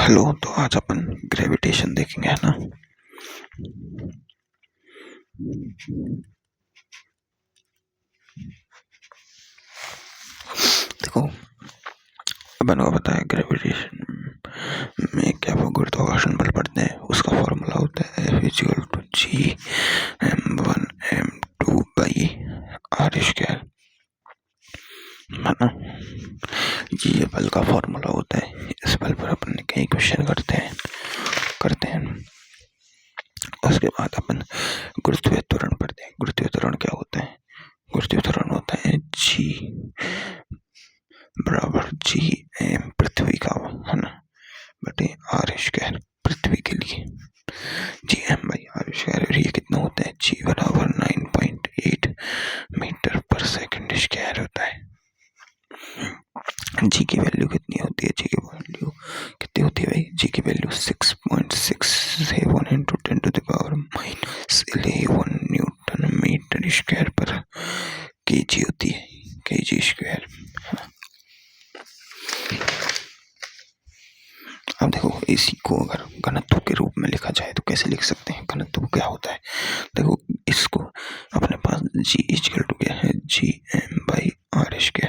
Hello. तो आज अपन gravitation देखेंगे, है ना। देखो, अपन को पता है ग्रेविटेशन में क्या वो गुरुत्वाकर्षण बल पड़ते हैं, उसका फॉर्मूला होता है F=G(m1m2/r²), है ना। ये बल का फॉर्मूला होता है। इस बल पर अपन कई क्वेश्चन करते हैं। उसके बाद अपन गुरुत्वीय त्वरण पढ़ते हैं। गुरुत्वीय त्वरण क्या होता है? गुरुत्वीय त्वरण होता है G=G(m) पृथ्वी का, है ना, बटे r², पृथ्वी के लिए G(m)/r²। और ये कितना होता है? G=9.8 मीटर पर सेकंड स्क्वायर होता है। जी की वैल्यू कितनी होती है? जी की वैल्यू कितनी होती है भाई? जी की value 6.67 into 10⁻11 newton metre square per KG होती है, केजी स्क्वायर। अब देखो, इसी को अगर घनत्व के रूप में लिखा जाए तो कैसे लिख सकते हैं? घनत्व क्या होता है? देखो, इसको अपने पास G= क्या है? G(m)/r²।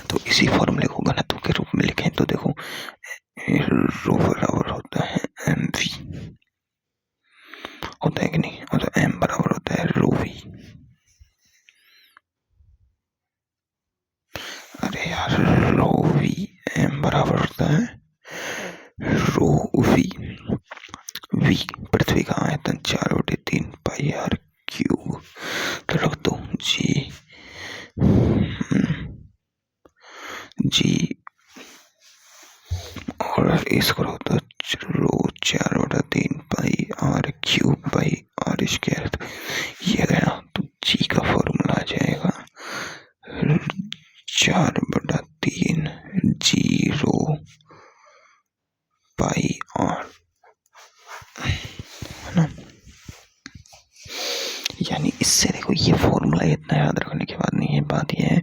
तो इसी फॉर्मूले को घनत्व के रूप में लिखें तो देखो, रो बराबर होता है mv, होता है कि नहीं? और तो m बराबर होता है ρv। अरे यार, ρv m बराबर होता है ρv। v पृथ्वी का आयतन 4/3πr³ तो रख दो g और इसको रख दो रो 4/3πr³/r²। ये गया तो g का फॉर्मूला आ जाएगा 4/3 g(ρ)πr, है ना। यानी इससे देखो, ये फॉर्मूला इतना याद रखने की बात नहीं है। बात यह है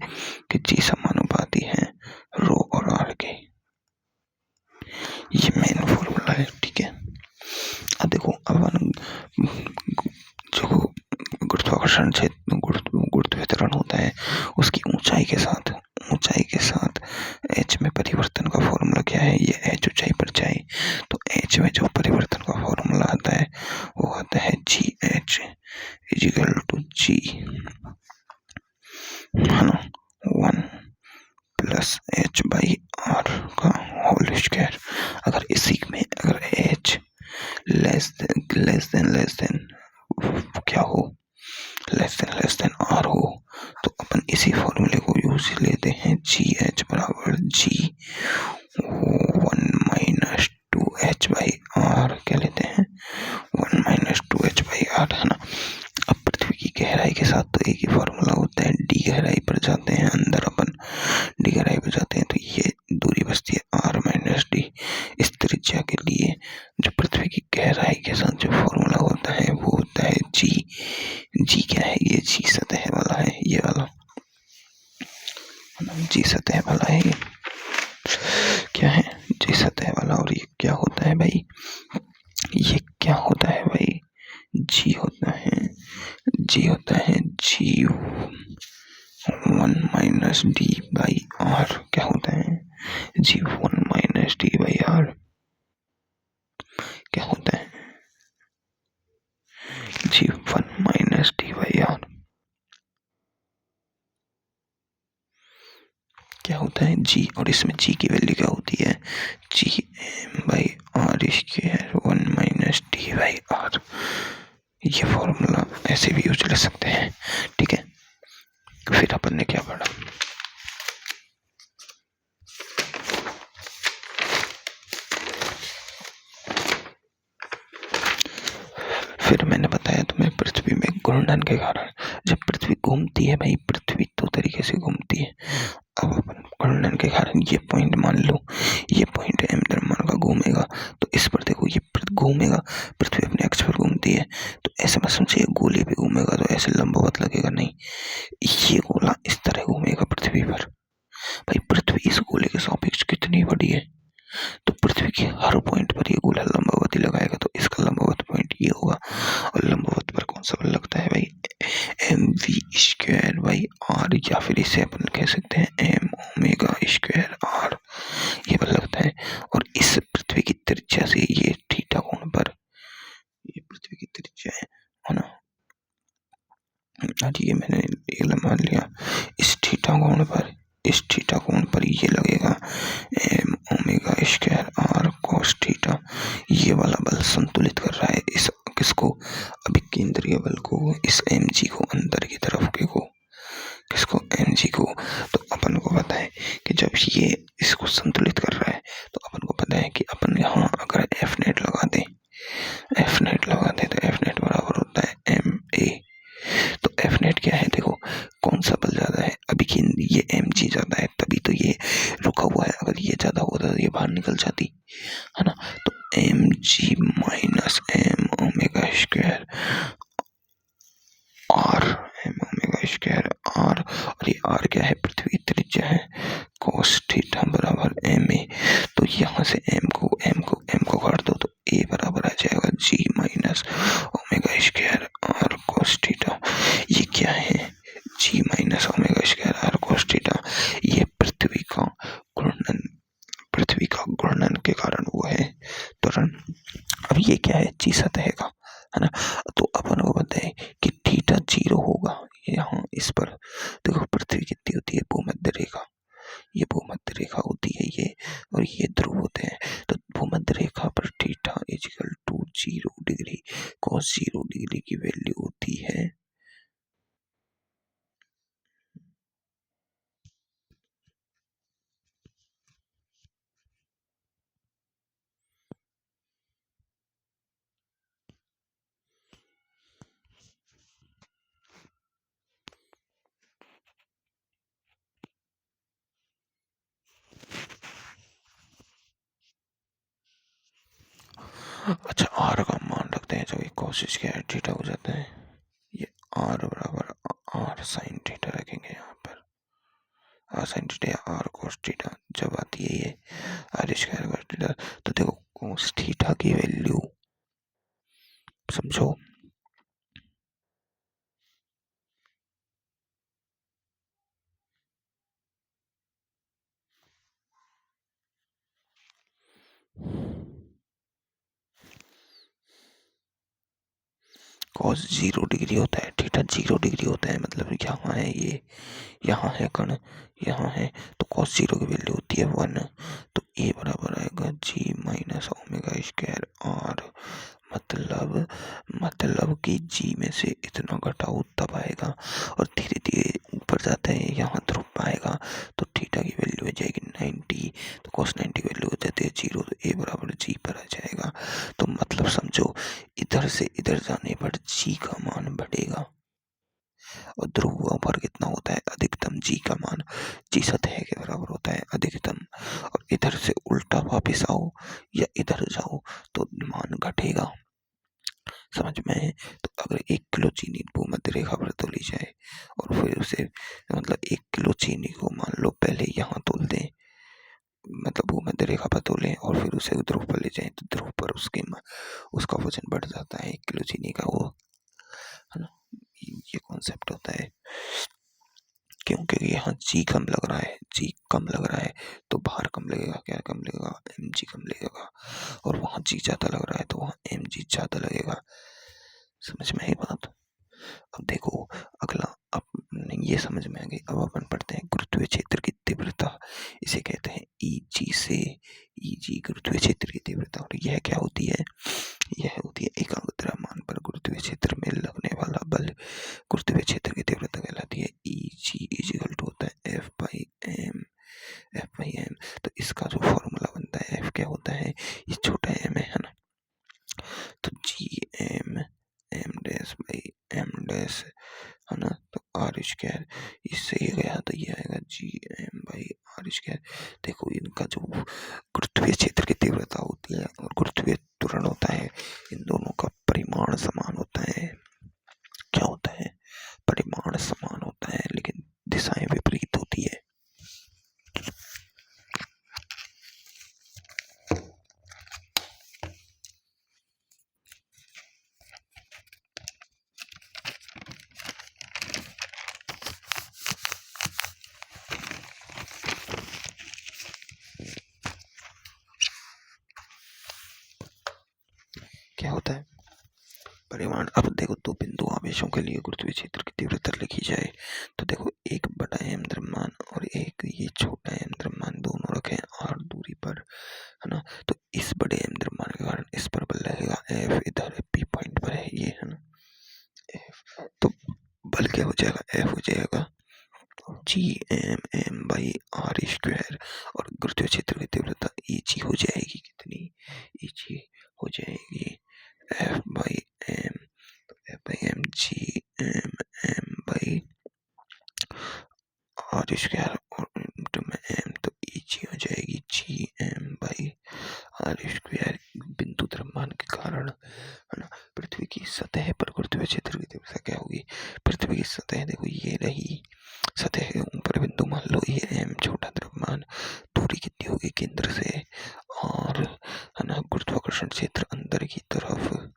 कि जी समानुपाती है रो और आर के। ये मेन फॉर्मूला है, ठीक है। अब देखो, अब जो गुरुत्वाकर्षण क्षेत्र गुरुत्वीय त्वरण होता है, उसकी ऊंचाई के साथ h में परिवर्तन का फॉर्मूला क्या है? ये h ऊंचाई पर जाए तो h में जो परिवर्तन का फॉर्मूला आता है वो आता है Gh=G, है ना, 1+h/r का होल स्क्वायर। अगर इसी में अगर h लेस देन क्या हो, लेस देन r हो, तो अपन इसी फॉर्मूले को यूज लेते हैं। Gh=1-2h/r, क्या लेते हैं? 1-2h/r, है ना। अब पृथ्वी की गहराई के साथ तो एक ही फॉर्मूला होता है। डी गहराई पर जाते हैं अंदर, अपन डी गहराई पर जाते हैं तो ये दूरी बचती है r-d। इस त्रिज्या के लिए जो पृथ्वी की गहराई के साथ जो फॉर्मूला होता है वो होता है जी क्या है? ये जी सतह वाला है, ये वाला जी सतह वाला है। ये क्या है? जी सतह वाला। और ये क्या होता है भाई? ये क्या होता है भाई? जी होता है G1-d/r। क्या होता है? G1-d/r क्या होता है? G1-d/r क्या होता है? जी। और इसमें जी की वैल्यू क्या होती है? G(m)/r², 1-d/r। ये फॉर्मूला ऐसे भी यूज कर सकते हैं, ठीक है। फिर अपन ने क्या पढ़ा? फिर मैंने बताया तुम्हें पृथ्वी में घूर्णन के कारण, जब पृथ्वी घूमती है भाई, पृथ्वी दो तरीके से घूमती है। अब अपन घूर्णन के कारण ये पॉइंट मान लो, ये पॉइंट m द्रव्यमान का सापेक्ष कितनी बड़ी है। तो पृथ्वी के हर पॉइंट पर ये गोला लंबवत लगाएगा तो इसका लंबवत पॉइंट ये होगा। और लंबवत पर कौन सा बल लगता है भाई, mv²/r, या फिर इसे अपन कह सकते हैं m⍵²r, ये बल लगता है। और इस पृथ्वी की त्रिज्या से ये थीटा कोण पर, ये पृथ्वी की त्रिज्या है ना, ये मैंने ये मान लिया। इस थीटा कोण पर, इस थीटा कोण पर ये लगेगा m⍵²r cos थीटा। ये वाला बल संतुलित कर रहा है इस किसको, अभिकेंद्रीय बल को, इस mg को, अंदर की तरफ के को, किसको, mg को। तो अपन को पता है कि जब ये इसको संतुलित कर रहा है तो अपन को पता है कि अपन यहाँ अगर F नेट लगा दें तो F नेट बराबर होता है ma। तो F नेट क्या है, देखो कौन सा बल ज्यादा है, अभी कि ये mg ज्यादा है तभी तो ये रुका हुआ है। अगर ये ज्यादा होता तो ये बाहर निकल जाती है ना। तो mg माइनस m⍵²r, m⍵²r, और ये r क्या है, पृथ्वी त्रिज्या है, cos थीटा बराबर ma। तो यहाँ से m को काट दो तो a बराबर आ जाएगा g minus ⍵²r cos theta. ये क्या है, g minus ⍵²r cos theta, ये पृथ्वी का घूर्णन के कारण हुआ है त्वरण। अब ये क्या है, g सतह का है ना। तो अपन को पता है कि थीटा 0 होगा। यहाँ इस पर देखो पृथ्वी कितनी होती है, भूमध्य रेखा, ये भूमध्य रेखा होती है ये, और ये ध्रुव होते हैं। तो भूमध्य रेखा पर theta equal to 0 degree cos 0 degree की वैल्यू होती है। अच्छा, r का मान रखते हैं, जब ये कोशिश क्या है थीटा हो जाता है, ये r बराबर r sin थीटा रखेंगे यहाँ पर, r sin थीटा या r cos थीटा जब आती है ये r² cos थीटा। तो देखो cos थीटा की वैल्यू समझो, cos 0 डिग्री होता है, थीटा 0 डिग्री होता है, मतलब यहाँ है ये, यहाँ है कण, यहाँ है, तो cos 0 की वैल्यू होती है 1। तो a बराबर आएगा g माइनस ⍵²r, मतलब कि g में से इतना घटाओ तब आएगा, और धीरे धीरे ऊपर जाता है, यहाँ ध्रुव आएगा तो थीटा की वैल्यू हो जाएगी 90। तो cos 90 की वैल्यू हो जाती है 0, तो a बराबर g पर आ जाएगा। तो मतलब समझो इधर से इधर जाने पर g का मान बढ़ेगा, और ध्रुवों पर कितना होता है अधिकतम, g का मान g सतह के बराबर होता है अधिकतम। और इधर से उल्टा वापस आओ या इधर जाओ तो मान घटेगा, समझ में है। तो अगर 1 किलो चीनी भूमध्य रेखा पर तोली जाए और फिर उसे मतलब 1 किलो चीनी को मान लो पहले यहाँ तोल दें, मतलब भूमध्य रेखा पर तोलें और फिर उसे ध्रुव पर ले जाएं, तो ध्रुव पर उसका वजन बढ़ जाता है 1 किलो चीनी का, वो है ना। ये कॉन्सेप्ट होता है, क्योंकि यहाँ जी कम लग रहा है तो भार कम लगेगा, क्या कम लगेगा, mg कम लगेगा, और वहाँ जी ज्यादा लग रहा है तो वहाँ mg ज्यादा लगेगा। समझ में आई बात। अब देखो अगला, अब ये समझ में आ गई। अब अपन पढ़ते हैं गुरुत्वीय क्षेत्र की तीव्रता, इसे कहते हैं Eg गुरुत्वीय क्षेत्र की तीव्रता। और यह क्या होती है, यह होती है एकांक द्रव्यमान पर गुरुत्वीय क्षेत्र में लगने वाला बल, गुरुत्वीय क्षेत्र की तीव्रता कहलाती है। Eg इक्वल टू होता है F/m। तो इसका जो फॉर्मूला बनता है, F क्या होता है, ये छोटा m है ना, तो Gm m' है ना, तो r², इससे ये गया तो ये आएगा Gm/r²। देखो इनका जो गुरुत्वीय क्षेत्र की तीव्रता होती है और गुरुत्वीय त्वरण होता है, इन दोनों का परिमाण समान होता है। क्या होता है, परिमाण समान होता है, लेकिन दिशाएं विपरीत होती है। होता है परिमाण। अब देखो दो बिंदु आवेशों के लिए गुरुत्वीय क्षेत्र की तीव्रता लिखी जाए तो देखो एक बड़ा एम द्रव्यमान और एक ये छोटा एम द्रव्यमान दोनों रखे r दूरी पर, है ना। तो इस बड़े एम द्रव्यमान के कारण इस पर बल लगेगा F, इधर P पॉइंट पर है ये, है ना F। तो बल क्या हो जाएगा, F हो जाएगा G(m)/r²। और गुरुत्वीय क्षेत्र की तीव्रता Eg हो जाएगी कितनी, Eg हो जाएगी F/m। तो F/m G(m)/r² और इंटू में m, तो Eg हो जाएगी G(m)/r²। बिंदु द्रव्यमान के कारण, है ना, पृथ्वी की सतह पर गुरुत्वीय क्षेत्र की तीव्रता क्या होगी। पृथ्वी की सतह देखो ये रही, सतह के ऊपर बिंदु मान लो ये m छोटा द्रव्यमान, दूरी कितनी होगी केंद्र से, और है ना गुरुत्वाकर्षण क्षेत्र अंदर की तरफ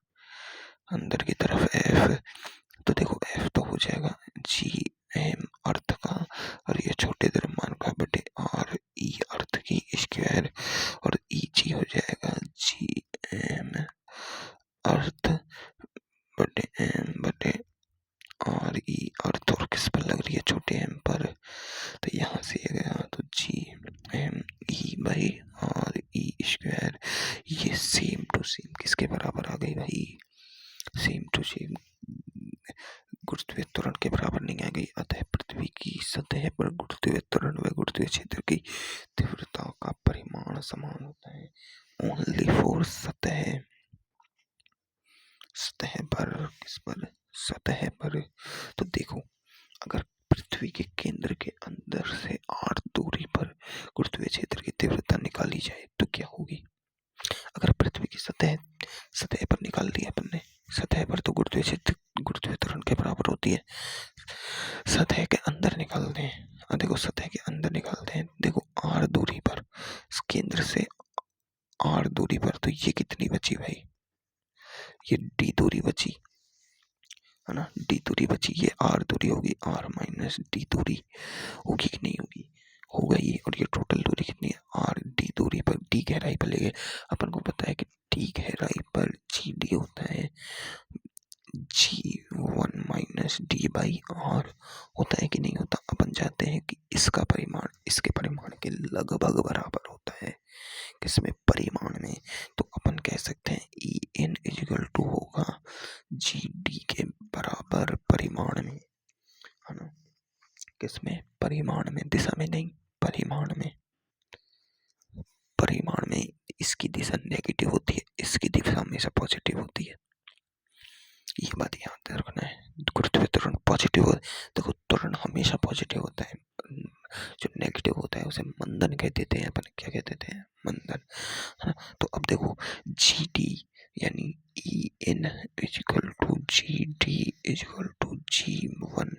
F। तो देखो F तो हो जाएगा G(m) अर्थ का और ये छोटे द्रव्यमान का बटे R E अर्थ की स्क्वायर, और Eg हो जाएगा G(m) अर्थ बटे m बटे R E अर्थ, और किस पर लग रही है, छोटे m पर। तो यहाँ से गया तो G(m)(e/r)(e²), ये सेम टू सेम किसके बराबर आ गई भाई, सेम टू सेम गुरुत्वीय त्वरण के बराबर नहीं आ गई। अतः पृथ्वी की सतह पर गुरुत्वीय त्वरण व गुरुत्वीय क्षेत्र की तीव्रता का परिमाण समान होता है ओनली फॉर सतह पर। किस पर, सतह पर। तो देखो अगर पृथ्वी के केंद्र के अंदर से r दूरी पर गुरुत्वीय क्षेत्र की तीव्रता निकाली जाए तो क्या होगी। अगर पृथ्वी की सतह पर निकाल दी अपन ने, सतह पर तो गुरुत्वीय क्षेत्र गुरुत्वीय त्वरण के बराबर होती है। सतह के अंदर निकालते हैं, देखो सतह के अंदर निकालते हैं, देखो r दूरी पर, केंद्र से r दूरी पर, तो ये कितनी बची भाई, ये d दूरी बची, है ना, d दूरी बची, ये r दूरी होगी, r माइनस d दूरी होगी कि नहीं होगी, हो गई। और ये टोटल दूरी कितनी है, r d दूरी पर, d गहराई पर ले गए। अपन को पता है कि d गहराई पर Gd होता है G1 माइनस d/r, होता है कि नहीं होता। अपन जानते हैं कि इसका परिमाण इसके परिमाण के लगभग बराबर होता है, किसमें, परिमाण में। तो अपन कह सकते हैं En = होगा Gd के बराबर परिमाण में, है ना, किसमें, परिमाण में, दिशा में नहीं, परिमाण में। परिमाण में इसकी दिशा नेगेटिव होती है, इसकी दिशा हमेशा पॉजिटिव होती है, ये बात याद रखना है। गुरुत्वीय त्वरण पॉजिटिव हो, देखो त्वरण हमेशा पॉजिटिव होता है, जो नेगेटिव होता है उसे मंदन कह देते हैं अपन, क्या कहते थे, मंदन, है ना। तो अब देखो Gd यानी En = Gd = G1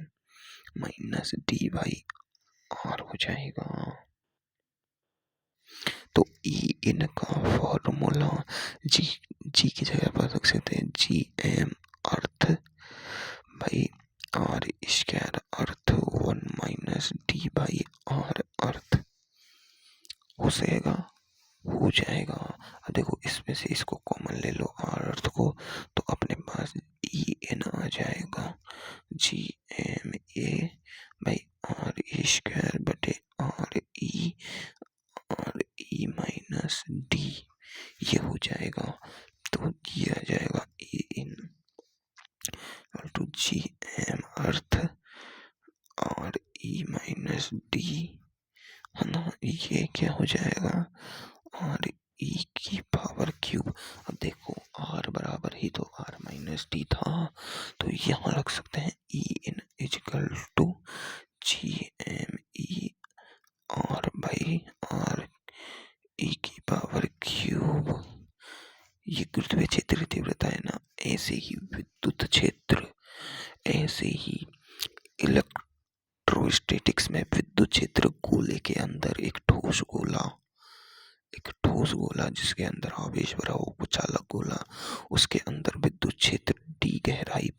minus d/r हो जाएगा। तो En का फॉर्मूला G की जगह पर रख सकते हैं Gm अर्थ भाई r² अर्थ 1 माइनस d/r अर्थ हो जाएगा। अब देखो इसमें से इसको कॉमन ले लो r अर्थ को, तो अपने पास En आ जाएगा Gma/r² बटे re माइनस d, ये हो जाएगा। तो ये आ जाएगा En = Gm अर्थ re माइनस d, है ना, ये क्या हो जाएगा, re⁻³ अब देखो r बराबर ही तो r माइनस d था, तो यहाँ रख सकते हैं En = Gme r/r⁻³ ये गुरुत्वीय क्षेत्र की तीव्रता है ना। ऐसे ही विद्युत क्षेत्र, ऐसे ही इलेक्ट्रोस्टैटिक्स में विद्युत क्षेत्र गोले के अंदर एक ठोस गोला जिसके अंदर आवेश भरा हो, चालक गोला, उसके अंदर विद्युत क्षेत्र d गहराई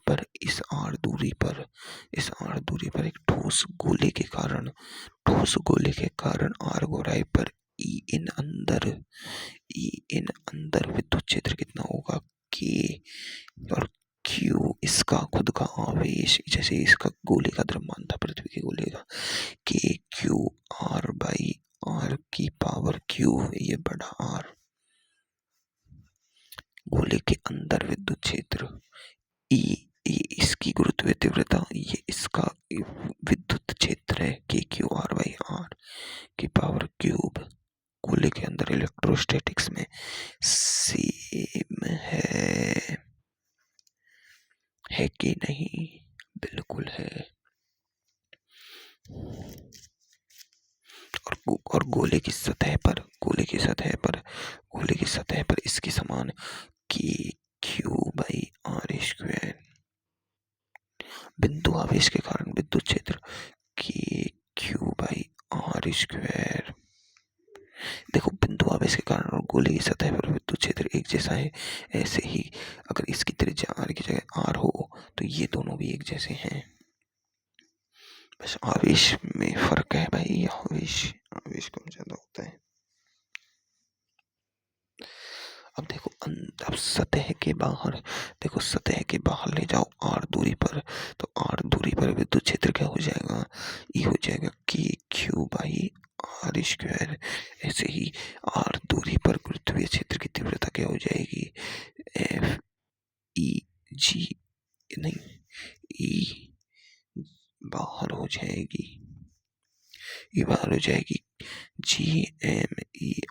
पर इस r दूरी पर एक ठोस गोले के कारण r गहराई पर ई इन अंदर विद्युत क्षेत्र कितना होगा, के, और क्यू इसका खुद का आवेश, जैसे इसका गोले का द्रव्यमान था पृथ्वी के गोले का, के क्यू आर बाई आर की पावर क्यू, ये बड़ा आर। गोले के अंदर विद्युत क्षेत्र ई, इसकी गुरुत्वीय तीव्रता, ये इसका विद्युत क्षेत्र है, के क्यू आर बाई आर की पावर क्यूब। गोले के अंदर इलेक्ट्रोस्टैटिक्स में सेम है कि नहीं? बिल्कुल है। और गोले की सतह पर इसके समान के क्यू बाई आर स्क्वायर। बिंदु आवेश के कारण विद्युत क्षेत्र के क्यू बाई आर स्क्वायर। देखो, बिंदु आवेश के कारण और गोले की सतह पर विद्युत क्षेत्र एक जैसा है, ऐसे ही अगर इसकी त्रिज्या आर की जगह आर हो तो ये दोनों भी एक जैसे हैं। बस आवेश में फर्क है भाई, आवेश कम ज्यादा होता है। अब देखो, अब सतह के बाहर, देखो सतह के बाहर ले जाओ आर दूरी पर, तो आर दूरी पर विद्युत क्षेत्र क्या हो जाएगा, ये हो जाएगा के क्यू बाई आर स्क्वायर। ऐसे ही आर दूरी पर गुरुत्वीय क्षेत्र की तीव्रता क्या हो जाएगी, एफ ई जी, नहीं, ई बाहर हो जाएगी, ये बाहर हो जाएगी G M E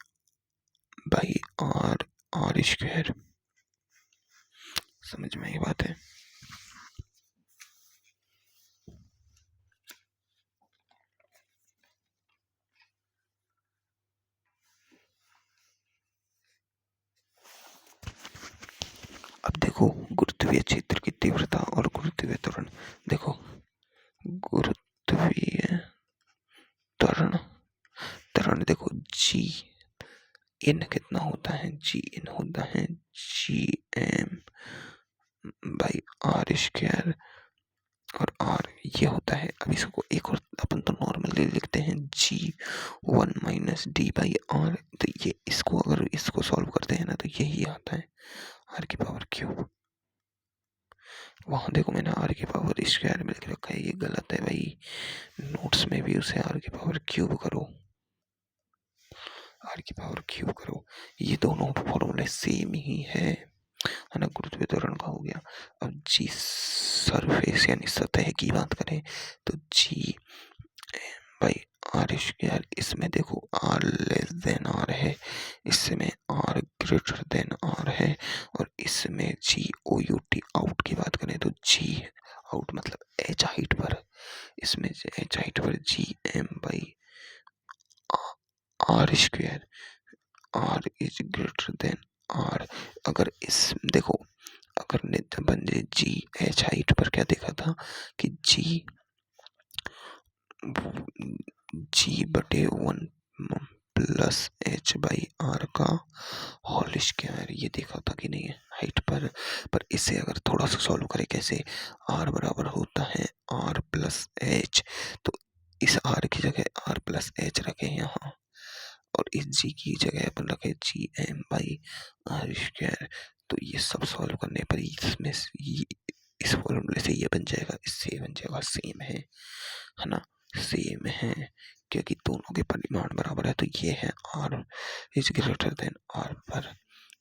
by R R square. समझ में ये बात है? अब देखो गुरुत्वीय क्षेत्र की तीव्रता और गुरुत्वीय त्वरण। देखो, गुरुत्वीय त्वरण देखो, जी इन कितना होता है, जी इन होता है G M by R square, और आर ये होता है, अब इसको एक और अपन तो नॉर्मली लिखते हैं G one minus D by R. तो ये इसको अगर इसको सॉल्व करते हैं ना तो यही आता है आर की पावर क्यूब। वहां देखो मैंने आर की पावर स्क्वायर में लिख रखा है, ये गलत है भाई। नोट्स में भी उसे आर की पावर क्यूब करो, आर की पावर क्यूब करो। ये दोनों फॉर्मूले सेम ही है ना। गुरुत्वीय त्वरण का हो गया। अब जी सरफेस यानी सतह की बात करें तो जी बाई आर स्क्वायर, इसमें देखो आर लेस देन आर है, इसमें आर ग्रेटर देन आर है, और इसमें G O U T out की बात करें तो जी आउट मतलब एच हाइट पर, इसमें एच हाइट पर G M by R square, R is greater than R. अगर इस देखो, अगर अपन ने जी एच हाइट पर क्या देखा था कि जी बटे one plus H by R का होल स्क्वायर, ये देखा था कि नहीं हाइट पर इसे अगर थोड़ा सा सॉल्व करें, कैसे, आर बराबर होता है आर प्लस एच, तो इस आर की जगह आर प्लस एच रखें यहाँ, और इस जी की जगह अपन रखे G M by R square. तो ये सब सॉल्व करने पर इसमें इस फॉर्मूले से ये बन जाएगा, इससे बन जाएगा, सेम है ना, सेम है, क्योंकि दोनों के परिमाण बराबर है। तो ये है R is greater than R पर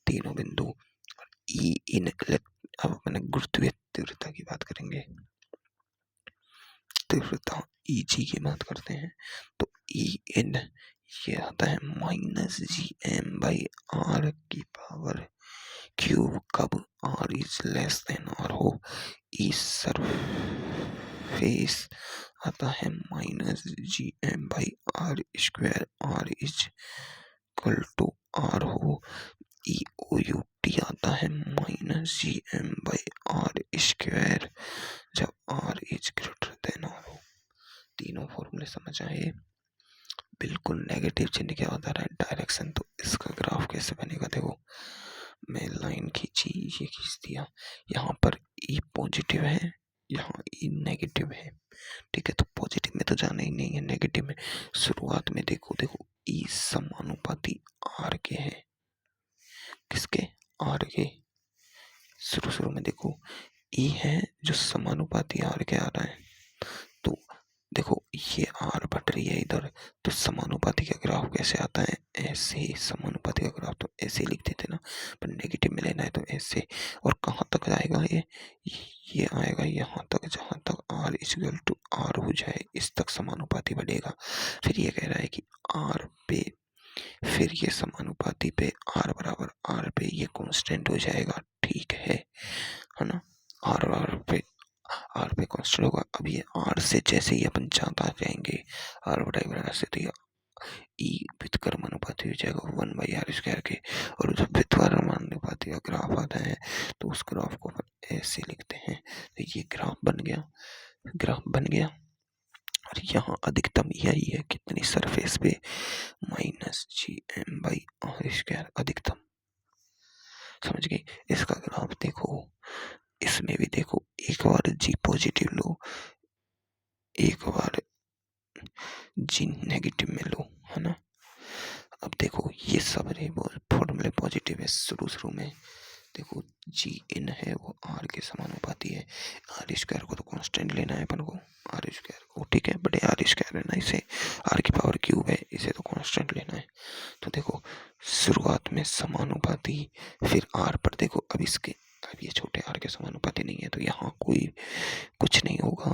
तीनों बिंदु। ई इन, अब अपने गुरुत्वीय तीव्रता की बात करेंगे, तीव्रता ई जी की बात करते हैं, तो ई इन ये आता है minus G M by R की पावर क्यूब, कब R is less than R हो। ई सरफेस आता है minus G M by R square, R is equal to R हो। ई ओ यू टी आता है minus G M by R square, जब R is greater than R हो। तीनों फॉर्मूले समझ आए? बिल्कुल नेगेटिव चिन्ह क्या होता है, डायरेक्शन। तो इसका ग्राफ कैसे बनेगा, देखो मैं लाइन खींची, ये खींच दिया, यहाँ पर ई पॉजिटिव है, यहाँ ई नेगेटिव है, ठीक है। तो पॉजिटिव में तो जाना ही नहीं है, नेगेटिव में शुरुआत में देखो ई समानुपाती आर के है। किसके? आर के। शुरू में देखो ई है जो समानुपाती आर के आ रहा है, तो देखो ये आर बढ़ रही है इधर, तो समानुपाती का ग्राफ कैसे आता है? ऐसे ही। समानुपाती का ग्राफ तो ऐसे ही लिखते थे ना, पर नेगेटिव में लेना है तो ऐसे। और कहाँ तक जाएगा ये आएगा यहाँ तक, जहाँ तक आर इक्वल टू आर हो जाए, इस तक समानुपाती बढ़ेगा। फिर ये कह रहा है कि आर पे, फिर ये समानुपाती पे आर बराबर आर पे ये कांस्टेंट हो जाएगा, ठीक है ना। आर पे कांस्टेंट होगा। अब ये आर से जैसे ही अपन चाहता जाएंगे आर बराबर से, तो ई व्युत्क्रम अनुपाती हो जाएगा 1/r² के। और जब व्युत्क्रम अनुपाती का ग्राफ आता है तो उस ग्राफ को अपन ऐसे लिखते हैं। तो ये ग्राफ बन गया। और यहाँ अधिकतम यही है कितनी सरफेस पे, -gm/r²। अधिकतम समझ गए। इसका ग्राफ देखो, इसमें भी देखो, एक बार जी पॉजिटिव लो, एक बार जी नेगेटिव में लो, है ना। अब देखो ये सब फॉर्मूले पॉजिटिव है। शुरू में देखो जी इन है वो आर के समानुपाती है। आर स्क्वायर को तो कांस्टेंट लेना है अपन को, आर स्क्वायर को, ठीक है, बड़े आर स्क्वायर है ना, इसे आर की पावर क्यूब है, इसे तो कांस्टेंट लेना है। तो देखो शुरुआत में समानुपाती, फिर आर पर देखो, अब ये छोटे आर के समानुपाती नहीं है, तो यहाँ कोई कुछ नहीं होगा।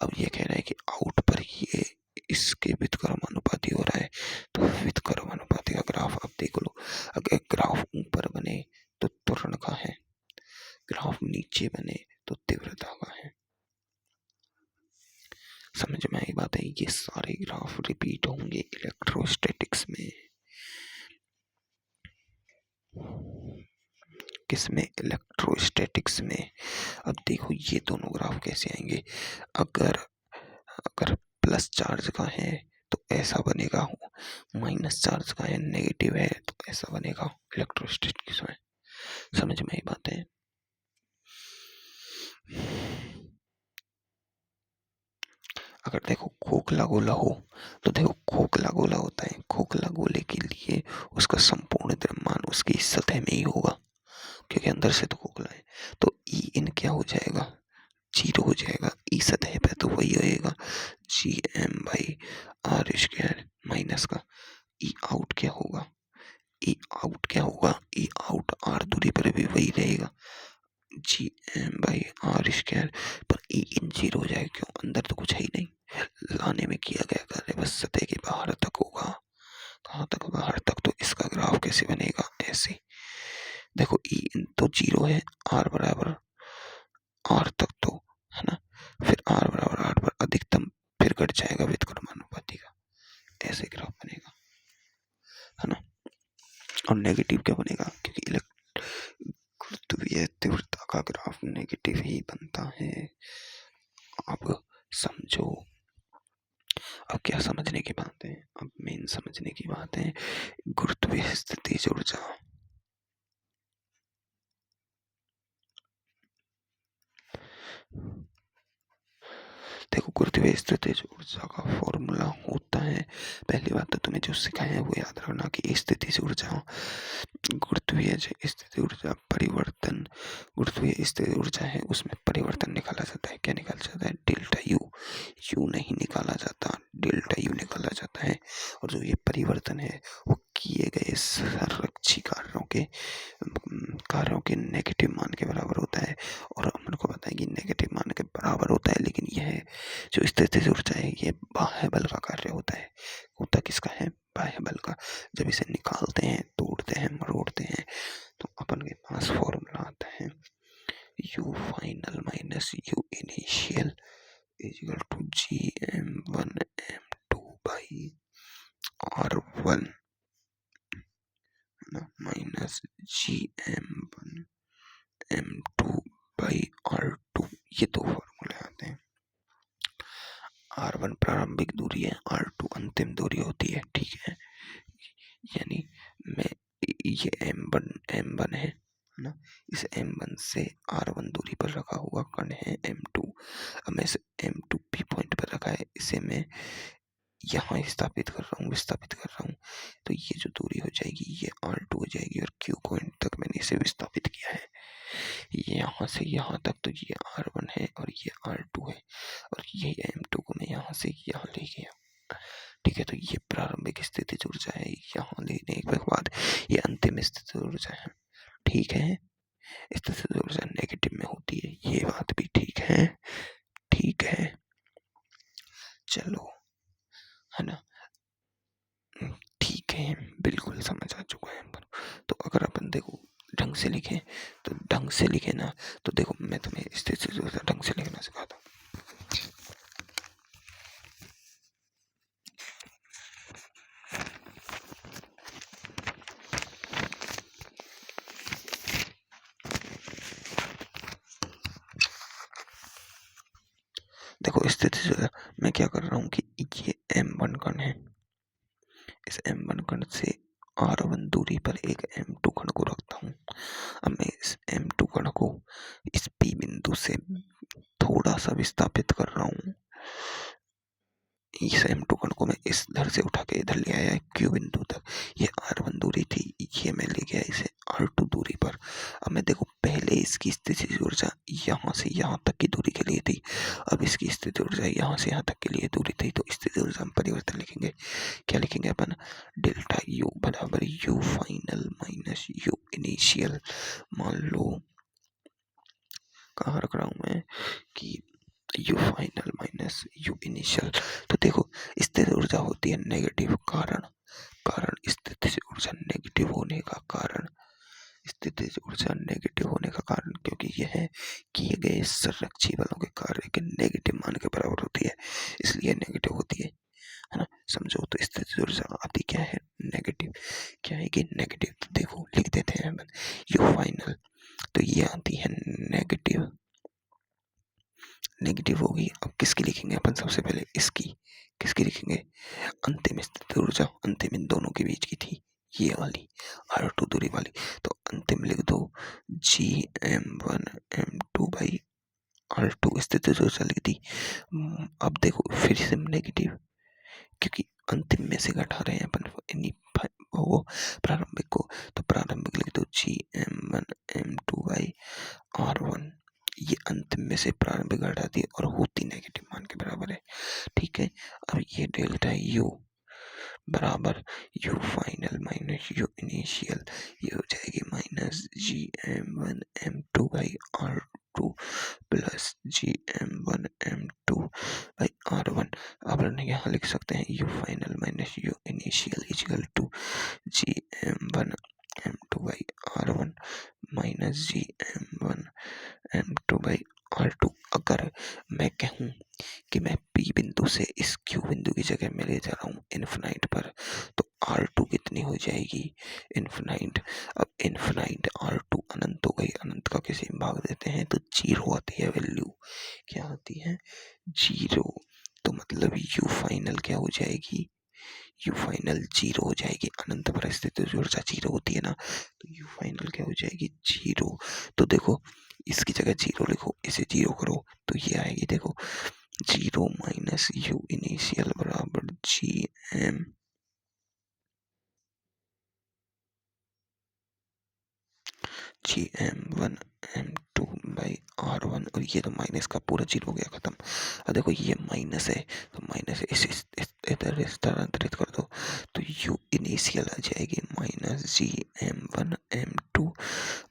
अब ये कह रहा है कि आउट पर ये इसके व्युत्क्रमानुपाती हो रहा है, तो व्युत्क्रमानुपाती का ग्राफ अब देख लो। अगर ग्राफ ऊपर बने तो त्वरण का है, ग्राफ नीचे बने तो तीव्रता का है। समझ में आई बात है। ये सारे ग्राफ रिपीट होंगे इलेक्ट्रोस्टैटिक्स में। किसमें? इलेक्ट्रोस्टैटिक्स में। अब देखो ये दोनों ग्राफ कैसे आएंगे। अगर प्लस चार्ज का है तो ऐसा बनेगा, माइनस चार्ज का है, नेगेटिव है तो ऐसा बनेगा इलेक्ट्रोस्टैटिक्स में। समझ में आई बात है। अगर देखो खोखला गोला हो तो देखो खोखला गोला होता है, खोखला गोले के लिए उसका संपूर्ण द्रव्यमान उसकी सतह में ही होगा, क्योंकि अंदर से तो खोखला है। तो ई इन क्या हो जाएगा? 0 हो जाएगा। ई सतह पे तो वही होएगा, gm/r² माइनस का ई आउट क्या होगा? ई आउट आर दूरी पर भी वही रहेगा, gm/r²। पर ई इन 0 हो जाएगा, क्यों? अंदर तो कुछ है ही नहीं, लाने में किया गया कार्य बस सतह के बाहर तक होगा। कहाँ तक? बाहर तक। तो इसका ग्राफ कैसे बनेगा? ऐसे देखो, ई इन तो 0 है, आर बराबर आर तक तो, है ना। फिर आर बराबर आर पर अधिकतम, फिर घट जाएगा व्युत्क्रमानुपाती का, ऐसे ग्राफ बनेगा, है ना। और नेगेटिव क्या बनेगा? क्योंकि गुरुत्वीय तीव्रता का ग्राफ नेगेटिव ही बनता है। अब समझो, अब क्या समझने की बात है? अब मेन समझने की बात है गुरुत्वीय स्थितिज ऊर्जा। देखो गुरुत्वीय स्थितिज ऊर्जा का फॉर्मूला होता है, पहली बात तो तुम्हें जो सिखाया है वो याद रखना कि स्थितिज ऊर्जा, गुरुत्वीय स्थिति ऊर्जा परिवर्तन, गुरुत्वीय स्थिति ऊर्जा है उसमें परिवर्तन निकाला जाता है। क्या निकाला जाता है? Delta U. यू नहीं निकाला जाता, डेल्टा यू निकाला जाता है। और जो ये परिवर्तन है वो किए गए संरक्षी कार्यों के नेगेटिव मान के बराबर होता है। और अपन को पता है कि नेगेटिव मान के बराबर होता है, लेकिन यह जो स्थितिज ऊर्जा है ये बाह्य बल का कार्य होता है। होता किसका है? बाह्य बल का। जब इसे निकालते हैं, तोड़ते हैं, मरोड़ते हैं, तो अपन के पास फॉर्मूला आता है U final minus U initial equal to gm1m2/r1 minus gm1m2/r2। ये दो फॉर्मूले आते हैं। r1 प्रारंभिक दूरी है, r2 अंतिम दूरी होती है, ठीक है। यानी मैं ये m1 है ना, इस m1 से r1 दूरी पर रखा हुआ कण है m2। अब मैं इसे m2 p पॉइंट पर रखा है, इसे मैं यहाँ स्थापित कर रहा हूँ, विस्थापित कर रहा हूँ। तो ये जो दूरी हो जाएगी ये R2 हो जाएगी और Q पॉइंट तक मैंने इसे विस्थापित किया है, यहाँ से यहाँ तक, तो ये R1 है और ये R2 है और ये M2 को मैं यहाँ से यहाँ ले गया। ठीक है, तो ये प्रारंभिक स्थिति ऊर्जा है, यहाँ लेने के बाद ये अंतिम स्थिति ऊर्जा है। ठीक है, स्थिति ऊर्जा नेगेटिव में होती है, ये बात भी ठीक है। ठीक है, चलो, है ना, ठीक है, बिल्कुल समझ आ चुका है। तो अगर अपन देखो ढंग से लिखें ना, तो देखो मैं तुम्हें स्थिति ऊर्जा ढंग से लिखना सिखाता हूँ। देखो स्थिति ऊर्जा मैं क्या कर रहा हूँ कि ये M1 कण है, इस M1 कण से R1 दूरी पर एक M2 कण को रखता हूँ। अब मैं इस M2 कण को इस P बिंदु से थोड़ा सा विस्थापित कर रहा हूँ। इस M2 कण को मैं इस धर से उठा के इधर ले आया है Q बिंदु तक। ये R1 दूरी थी, ये मैं ले गया इसे R2 दूरी पर। अब मैं देखो पहले इसकी स्थिति ऊर्जा यहाँ से यहाँ तक की दूरी के लिए थी, अब इसकी स्थिति ऊर्जा यहाँ से यहाँ तक के लिए दूरी थी। तो स्थिति ऊर्जा में परिवर्तन लिखेंगे, क्या लिखेंगे अपन, डेल्टा U बराबर U final minus U initial. मान लो कहाँ रख रहा हूँ मैं कि U final minus U initial. तो देखो स्थिति ऊर्जा होती है नेगेटिव, कारण स्थिति ऊर्जा नेगेटिव होने का कारण, स्थिति ऊर्जा नेगेटिव होने का कारण क्योंकि यह किए गए संरक्षी बलों के कार्य के नेगेटिव मान के बराबर होती है, इसलिए नेगेटिव होती है ना। समझो, तो स्थिति ऊर्जा आती क्या है, नेगेटिव। क्या है कि नेगेटिव, तो देखो लिख देते हैं U फाइनल, तो ये आती है नेगेटिव, नेगेटिव होगी। अब किसकी लिखेंगे अपन, सबसे पहले इसकी, किसकी लिखेंगे, अंतिम स्थिति ऊर्जा, अंतिम इन दोनों के बीच की थी ये वाली R2 दूरी वाली, तो अंतिम लिख दो GM1 M2 बाई R2 स्थिति ऊर्जा लिख दी। अब देखो फिर से नेगेटिव, क्योंकि अंतिम में से घटा रहे हैं अपन वो प्रारंभिक को, तो प्रारंभिक लिख दो GM1 M2 बाई R1, ये अंतिम में से प्रारंभिक घटाती है और होती नेगेटिव मान के बराबर है। ठीक है, अब ये डेल्टा U बराबर U final minus U initial, ये हो जाएगी minus GM1 M2 by R2 plus GM1 M2 by R1। अब यहाँ लिख सकते हैं U final minus U initial equal to GM1 M2 by R1 minus GM1 M2 by R2। अगर मैं कहूँ कि मैं P बिंदु से इस Q बिंदु की जगह में ले जा रहा हूँ इन्फिनाइट पर, तो R2 कितनी हो जाएगी, इन्फिनाइट। अब इन्फिनाइट R2 अनंत हो गई, अनंत का किसी में भाग देते हैं तो 0 आती है वैल्यू, क्या आती है, 0। तो मतलब U फाइनल क्या हो जाएगी, U फाइनल 0 हो जाएगी, अनंत पर स्थिति ऊर्जा 0 होती है ना, तो U फाइनल क्या हो जाएगी, 0। तो देखो इसकी जगह 0 लिखो, इसे 0 करो तो ये आएगी, देखो 0 माइनस U इनिशियल बराबर GM1 M2 बाई R1, और ये तो माइनस का पूरा 0 हो गया, खत्म। अब देखो ये माइनस है, तो माइनस इधर स्थानांतरित कर दो, तो U इनिशियल आ जाएगी minus GM1 M2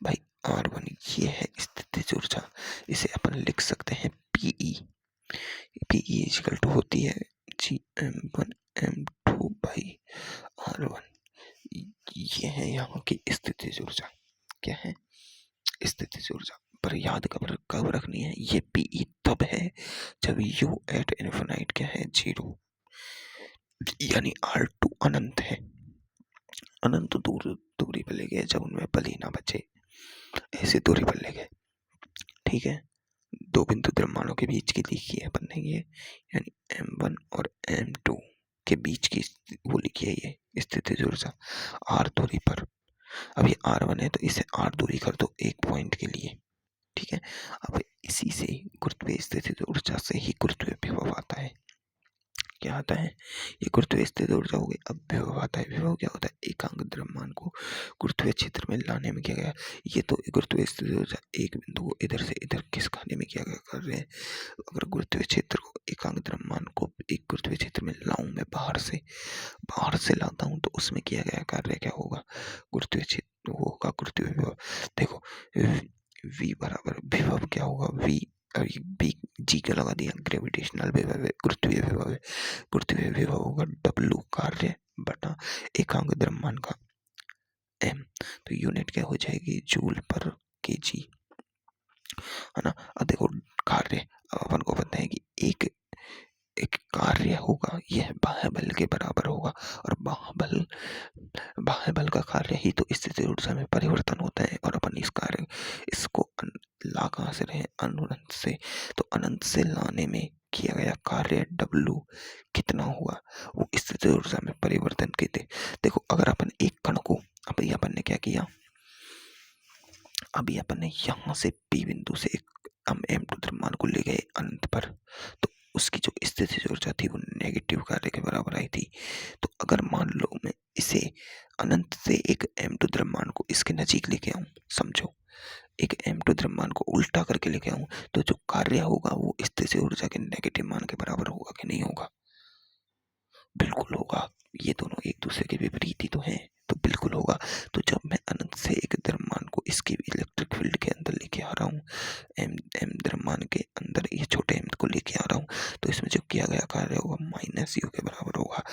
by R1, ये है स्थिति ऊर्जा। इसे अपन लिख सकते हैं PE इक्वल टू होती है GM1 M2 बाई R1। ये है यहाँ की स्थिति ऊर्जा, क्या है, स्थिति ऊर्जा। पर याद कब रखनी है, ये PE तब है जब U एट इन्फिनाइट क्या है, 0, यानी R2 अनंत है, अनंत दूरी पर ले गए जब उनमें पल ही ना बचे, ऐसे दूरी पर ले गए। ठीक है, दो बिंदु द्रव्यमानों के बीच की लिखी है अपन ने ये, यानी M1 और M2 के बीच की वो लिखी है ये स्थिति ऊर्जा R दूरी पर। अब ये R1 है तो इसे R दूरी कर दो एक पॉइंट के लिए। ठीक है, अब इसी से गुरुत्वीय स्थिति ऊर्जा से ही गुरुत्वीय विभव आता है, क्या आता है, ये गुरुत्वीय स्थिति ऊर्जा हो गई। अब विभव आता है। विभव क्या होता है, एकांक द्रव्यमान को गुरुत्वीय क्षेत्र में लाने में किया गया। ये तो गुरुत्वीय स्थिति ऊर्जा, एक बिंदु को इधर से इधर खिसकाने में किया गया कार्य है। अगर गुरुत्वीय क्षेत्र को, एकांक द्रव्यमान को एक गुरुत्वीय क्षेत्र में लाऊं मैं, बाहर से लाता हूं, तो उसमें किया गया कार्य क्या होगा, गुरुत्वीय क्षेत्र होगा गुरुत्वीय विभव। देखो v बराबर विभव क्या होगा, v बी जी का लगा दिया, ग्रेविटेशनल विभव है, गुरुत्वीय विभव है। गुरुत्वीय विभव होगा W कार्य बटा एकांक द्रव्यमान का m। तो यूनिट क्या हो जाएगी, जूल पर केजी, है ना। अब देखो कार्य, अब अपन को पता है कि एक एक कार्य होगा, यह बाह्य बल के बराबर होगा, और बाह्य बल का कार्य ही तो स्थिति ऊर्जा में परिवर्तन होता है। और अपन इसको ला कहाँ से रहे, अनंत से, तो अनंत से लाने में किया गया कार्य W कितना हुआ, वो स्थिति ऊर्जा में परिवर्तन के थे। देखो अगर अपन एक कण को, अभी अपन ने क्या किया, अभी अपन ने यहाँ से P बिंदु से एक हम m2 द्रव्यमान को ले गए अनंत पर, तो उसकी जो स्थिति ऊर्जा थी वो नेगेटिव कार्य के बराबर आई थी। तो अगर मान लो मैं इसे अनंत से एक m2 द्रव्यमान को इसके नजीक लेके आऊं, समझो एक m2 द्रव्यमान को उल्टा करके लेके आऊं, तो जो कार्य होगा वो स्थिति ऊर्जा के नेगेटिव मान के बराबर होगा कि नहीं होगा, बिल्कुल होगा। ये दोनों एक दूसरे के विपरीत ही तो हैं, तो बिल्कुल होगा। तो जब मैं अनंत से एक द्रव्यमान को इसके इलेक्ट्रिक फील्ड के अंदर लेके आ रहा हूँ, एम द्रव्यमान के अंदर ये छोटे एम को लेके आ रहा हूँ, तो इसमें जो किया गया कार्य होगा माइनस यू के बराबर होगा।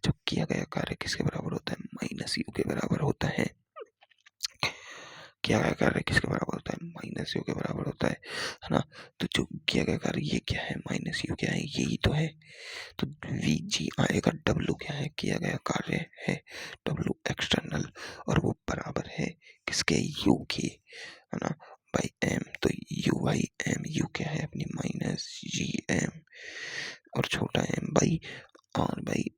जब किया गया कार्य किसके बराबर होता है, माइनस यू के बराबर होता है। किया गया कार्य किसके बराबर होता है, माइनस यू के बराबर होता है ना। तो जो किया गया कार्य ये क्या है, माइनस यू क्या है, यही तो है। तो वी जी आएगा, डब्ल्यू क्या है, किया गया कार्य है डब्ल्यू एक्सटर्नल, और वो बराबर है किसके, यू के, है ना, बाई एम। तो यू बाई एम, यू क्या है अपनी माइनस जी एम, और छोटा M by R by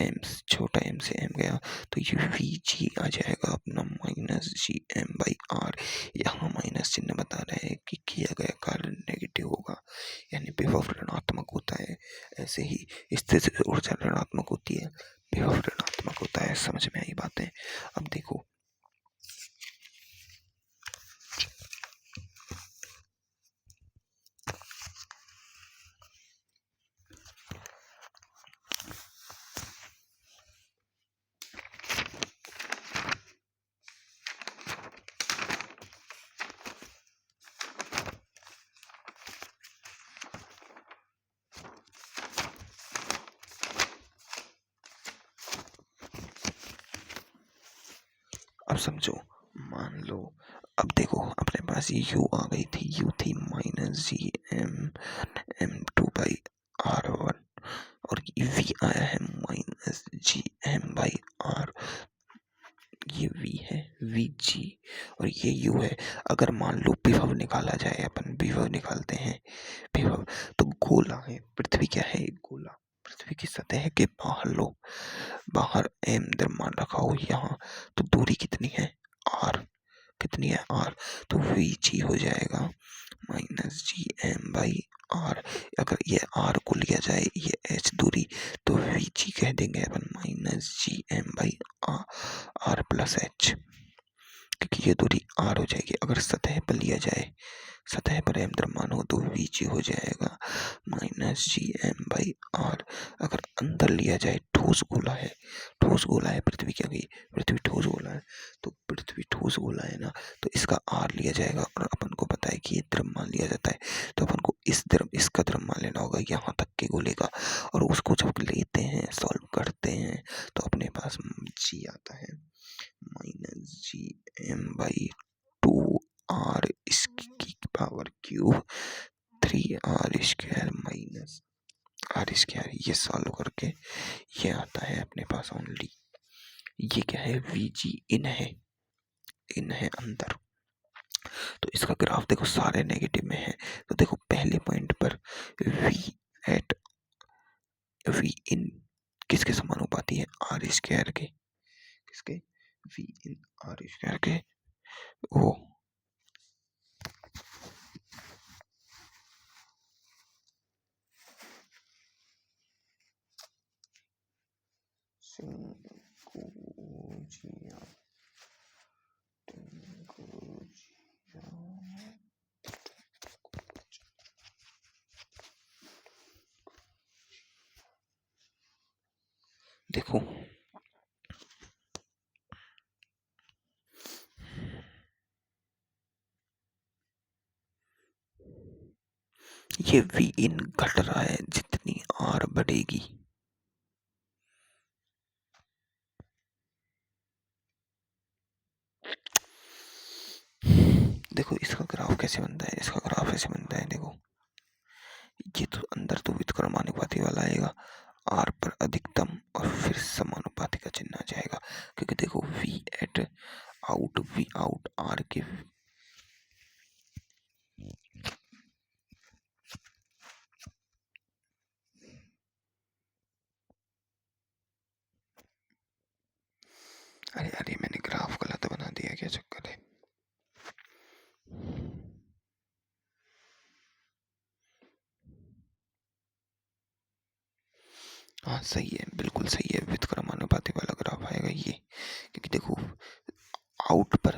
M, छोटा एम से एम गया, तो यू वी जी आ जाएगा अपना minus G M by R. यहाँ माइनस चिन्ह बता रहा है कि किया गया कार्य नेगेटिव होगा, यानी विभव ऋणात्मक होता है। ऐसे ही स्थिति ऊर्जा ऋणात्मक होती है, विभव ऋणात्मक होता है। समझ में आई बातें। अब देखो अब समझो, मान लो, अब देखो अपने पास u आ गई थी, u थी minus G M two by R one, और v आया है minus G M by R. ये v है, वी जी, और ये u है। अगर मान लो विभव निकाला जाए, अपन विभव निकालते हैं, विभव तो गोला है, पृथ्वी क्या है, एक गोला, पृथ्वी की सतह के बाहर लो, बाहर एम द्रव्यमान रखा हो यहाँ, तो दूरी कितनी है, आर, कितनी है आर, तो वी जी हो जाएगा minus G M by R. अगर ये आर को लिया जाए, ये एच दूरी, तो वी जी कह देंगे अपन minus G M by R plus H, क्योंकि ये दूरी आर हो जाएगी। अगर सतह पर लिया जाए, सतह पर एम द्रव्यमान हो, तो वी जी हो जाएगा minus G M by R. अगर अंदर लिया जाए, ठोस गोला है, ठोस गोला है पृथ्वी, क्या गई, पृथ्वी ठोस गोला है, तो पृथ्वी ठोस गोला है ना, तो इसका आर लिया जाएगा, और अपन को पता है कि ये द्रव्यमान लिया जाता है, तो अपन को इसका द्रव्यमान लेना होगा यहाँ तक के गोले का, और उसको जब लेते हैं, सॉल्व करते हैं, तो अपने पास जी आता है minus G M by two R इसकी power cube 3r square minus R square. ये सॉल्व करके ये आता है अपने पास ओनली, ये क्या है, वी जी इन है, इन है अंदर। तो इसका ग्राफ देखो सारे नेगेटिव में है, तो देखो पहले पॉइंट पर वी एट, वी इन किसके समानुपाती है, आर स्क्वायर के, किसके, वी इन आर स्क्वायर के, वो चिंकूजिया टिंकूजिया। देखो ये वी इन घट रहा है जितनी आर बढ़ेगी। देखो इसका ग्राफ कैसे बनता है, इसका ग्राफ ऐसे बनता है। देखो ये तो अंदर तो व्युत्क्रमानुपाती वाला आएगा, आर पर अधिकतम और फिर समानुपाती का चिन्ह आ जाएगा, क्योंकि देखो V at out V out R के अरे अरे मैंने ग्राफ गलत बना दिया, क्या चक्कर है। हाँ सही है, बिल्कुल सही है, व्युत्क्रमानुपाती वाला ग्राफ आएगा ये, क्योंकि देखो आउट पर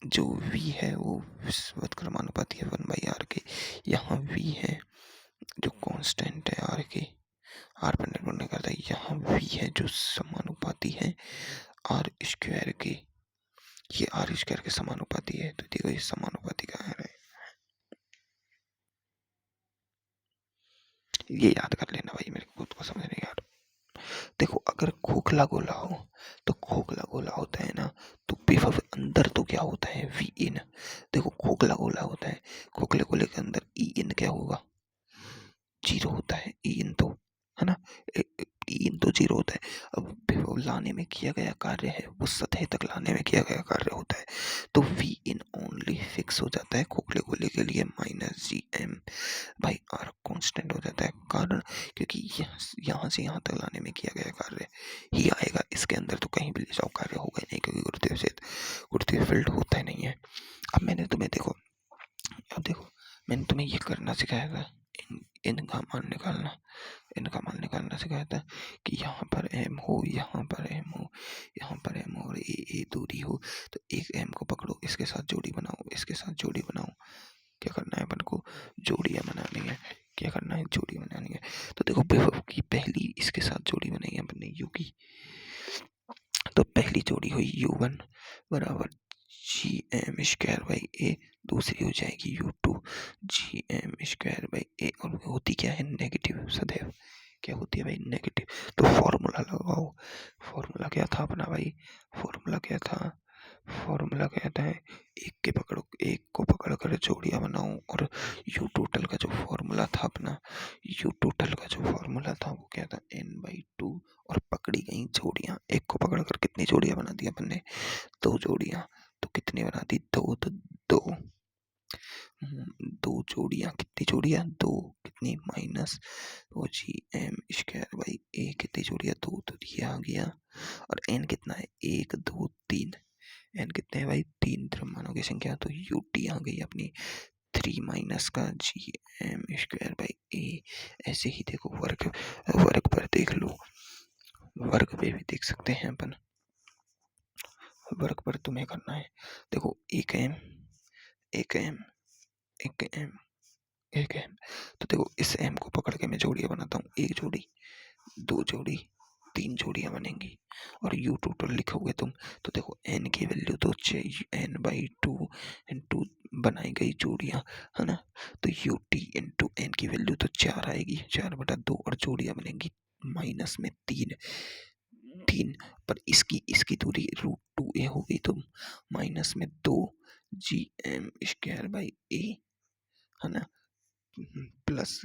जो v है वो व्युत्क्रमानुपाती है 1/r के, यहाँ v है जो कांस्टेंट है r के, r पर निर्भर नहीं करता है, यहाँ v है जो समानुपाती है r स्क्वायर के, ये r स्क्वायर के समानुपाती है, तो देखो ये समानुपाती का है, ये याद कर लेना भाई, मेरे को खुद को समझ नहीं आ रहा। देखो अगर खोखला गोला हो तो खोखला गोला होता है ना, तो विभव अंदर तो क्या होता है वी इन। देखो खोखला गोला होता है, खोखले गोले के अंदर ई इन क्या होगा, जीरो होता है ई इन तो, है ना, ई इन तो जीरो होता है। अब विभव लाने में किया गया कार्य है वो सतह तक लाने में किया गया कार्य होता है, तो वी इन ओनली फिक्स हो जाता है खोखले गोले के लिए माइनस जी एम भाई आर कांस्टेंट हो जाता है, कारण क्योंकि यहाँ से यहाँ तक लाने में किया गया कार्य ही आएगा, इसके अंदर तो कहीं भी ले जाओ कार्य होगा ही नहीं, क्योंकि गुरुत्वीय फील्ड होता ही नहीं है। अब मैंने तुम्हें ये करना सिखाया था, इनका मान निकालना सिखाया था कि यहाँ पर एम हो, यहाँ पर एम हो, यहाँ पर एम और ए दूरी हो, तो एक एम को पकड़ो, इसके साथ जोड़ी बनाओ, इसके साथ जोड़ी बनाओ। क्या करना है अपन को, जोड़ियां बनानी है, क्या करना है, जोड़ी बनानी है। तो देखो विभव की पहली इसके साथ जोड़ी बनाई अपन ने यू की, तो पहली जोड़ी हुई u1 बराबर G M square by A, दूसरी हो जाएगी u2 G M square by A, और होती क्या है नेगेटिव सदैव, क्या होती है भाई नेगेटिव। तो फॉर्मूला लगाओ, फॉर्मूला क्या था अपना भाई, फॉर्मूला क्या था, फॉर्मूला कहता है एक को पकड़ कर जोड़ियां बनाओ, और यू टोटल का जो फॉर्मूला था अपना, यू टोटल का जो फॉर्मूला था वो क्या था n/2, और पकड़ी गई जोड़ियां, एक को पकड़ कर कितनी जोड़ियां बना दी अपन ने, 2 जोड़ियां, तो कितनी बना दी, 2, तो 2 जोड़ियां, कितनी जोड़ियां, 2, कितनी माइनस वो जी एम स्क्वायर बाई ए, कितनी जोड़ियां, 2, तो ये आ गया, और एन कितना है 1 2 3, एन कितने हैं भाई 3 द्रव्यमानों की संख्या, तो यू टी आ गई अपनी 3 माइनस का जी एम स्क्वायर बाई ए। ऐसे ही देखो वर्ग पर देख लो, वर्ग पे भी देख सकते हैं अपन, वर्ग पर तुम्हें करना है, देखो एक एम एक एम एक एम एक एम, तो देखो इस एम को पकड़ के मैं जोड़ियां बनाता हूँ, एक जोड़ी, 2 जोड़ी, 3 जोड़ियां बनेंगी, और u टोटल लिखोगे तुम, तो देखो n की वैल्यू तो n/2 इंटू बनाई गई जोड़ियां, है ना, तो ut इंटू n की वैल्यू तो 4 आएगी, 4/2, और जोड़ियां बनेंगी माइनस में 3 पर इसकी दूरी √2a होगी, तो माइनस में 2 G M square by A, है ना, plus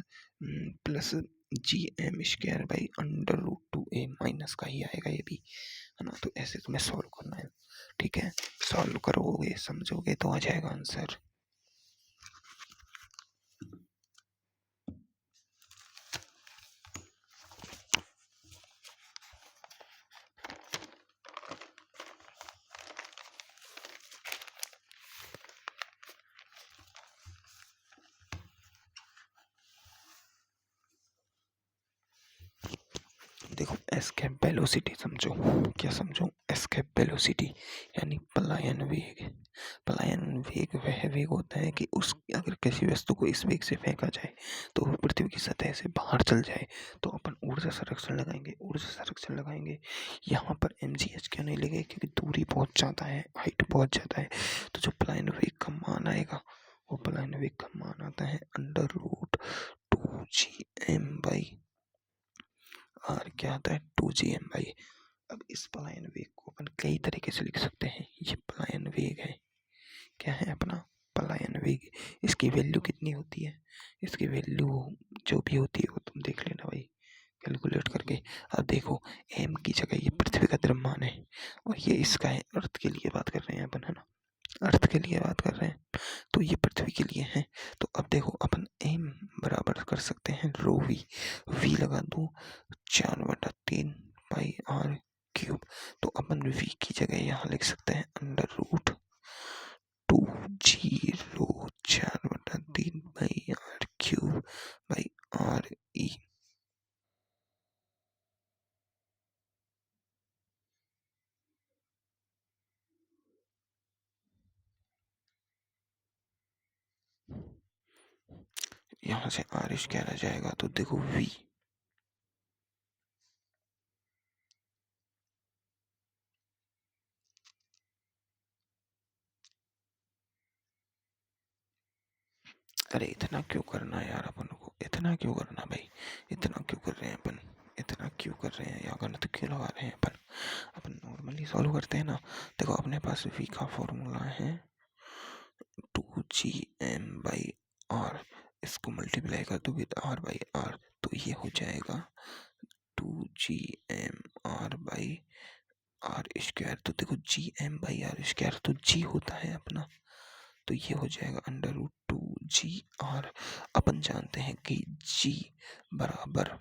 G M square by √2a, minus का ही आएगा ये भी, है ना। तो ऐसे तुम्हें सॉल्व करना है, ठीक है, सॉल्व करोगे समझोगे तो आ जाएगा आंसर। देखो एस्केप वेलोसिटी समझो। क्या समझो? एस्केप वेलोसिटी यानी पलायन वेग। पलायन वेग वह वेग होता है कि उस अगर किसी वस्तु को इस वेग से फेंका जाए तो वो पृथ्वी की सतह से बाहर चल जाए तो अपन ऊर्जा संरक्षण लगाएंगे। ऊर्जा संरक्षण लगाएंगे, यहाँ पर mgh क्यों नहीं लगेगा? क्योंकि दूरी बहुत ज़्यादा है, हाइट बहुत ज़्यादा है। तो जो पलायन वेग का मान आएगा, वो पलायन वेग का मान आता है √2gm/r। क्या आता है? 2gm/। अब इस पलायन वेग को अपन कई तरीके से लिख सकते हैं। ये पलायन वेग है। क्या है अपना? पलायन वेग। इसकी वैल्यू कितनी होती है? इसकी वैल्यू जो भी होती है वो तुम देख लेना भाई, कैलकुलेट करके। अब देखो, m की जगह ये पृथ्वी का द्रव्यमान है और ये इसका है। अर्थ के लिए बात कर रहे हैं अपन, है ना? अर्थ के लिए बात कर रहे हैं, तो ये पृथ्वी के लिए है। तो अब देखो, अपन m बराबर कर सकते हैं v लगा दो 4/3 πr³। तो अपन v की जगह यहाँ लिख सकते हैं √2g रो 4/3 πr³/re। यहाँ से आरिश क्या रह जाएगा? तो देखो v, अरे इतना क्यों करना यार अपन को? इतना क्यों करना भाई? इतना क्यों कर रहे हैं अपन? इतना क्यों कर रहे हैं? या गणित क्यों लगा रहे हैं अपन? अपन नॉर्मली सॉल्व करते हैं ना। देखो, अपने पास v का फॉर्मूला है 2gm/r। इसको मल्टीप्लाई कर दो विद r/r, तो ये हो जाएगा 2gm/r²। तो देखो, gm/r², तो g होता है अपना, तो ये हो जाएगा √2gr। अपन जानते हैं कि g बराबर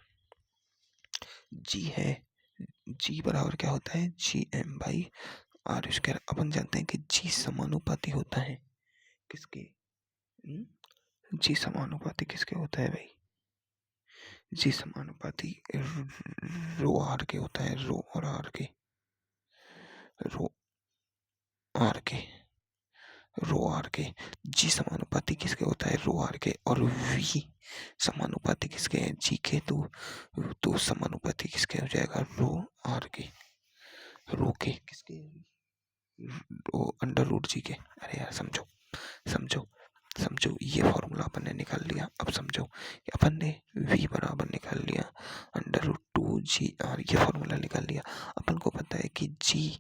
क्या होता है? gm/r²। अपन जानते हैं कि g समानुपाती होता है किसके? जी समानुपाती किसके होता है भाई? जी समानुपाती रो आर के होता है। रो और आर के, रो आर के, रो आर के। जी समानुपाती किसके होता है? रो आर के। और वी समानुपाती किसके है? जी के। तो समानुपाती किसके हो जाएगा? रो आर के। रो के किसके? √g के। अरे यार समझो, समझो, समझो। ये फॉर्मूला अपन ने निकाल लिया। अब समझो कि अपन ने v बराबर निकाल लिया √2gr। ये फॉर्मूला निकाल लिया। अपन को पता है कि g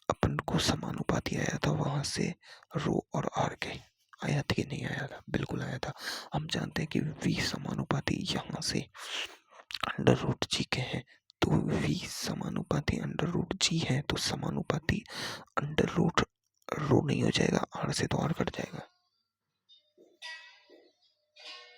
अपन को समानुपाती आया था वहां से रो और आर के। आया था कि नहीं आया था? बिल्कुल आया था। हम जानते हैं कि v समानुपाती यहाँ से √g के है, तो v समानुपाती √g है, तो समानुपाती अंडर रूट रो नहीं हो जाएगा, r से तो r कट जाएगा।